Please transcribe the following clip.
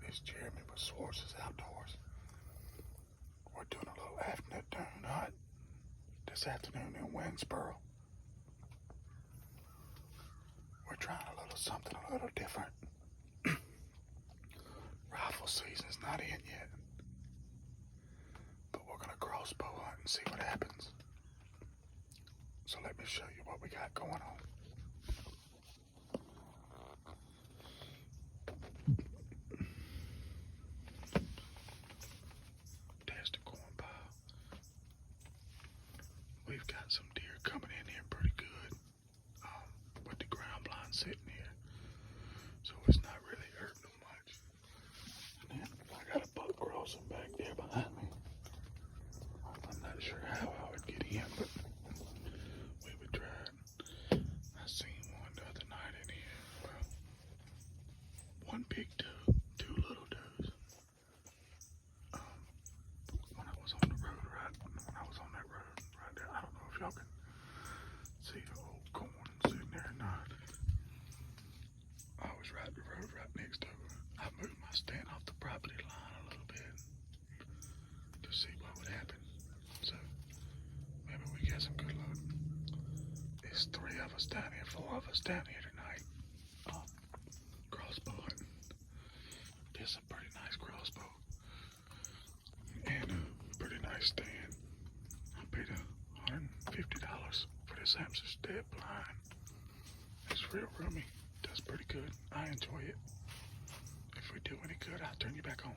It's Jeremy with Swartz's Outdoors. We're doing a little afternoon hunt this afternoon in Winnsboro. We're trying something a little different. Rifle season's not in yet, but we're gonna crossbow hunt and see what happens. So let me show you what we got going on. There's the corn pile. We've got some deer coming in here pretty good, with the ground blind sitting here, so it's not really hurting them much. And then I got a buck crossing back there behind me. I'm not sure how I would get in, but we would try it. I seen one the other night in here. Well, one big doe, two little does. When I was on the road, when I was on that road right there, I don't know if y'all can see the old corn sitting there or not. I was riding the road right next to her. I moved my stand off the property line a little bit to see what would happen. So maybe we get some good luck. It's 3 of us down here, 4 of us down here tonight. Crossbow hunting. There's a pretty nice crossbow and a pretty nice stand. I paid $150 for this Amsterdam blind. It's real roomy. Does pretty good. I enjoy it. If we do any good, I'll turn you back on.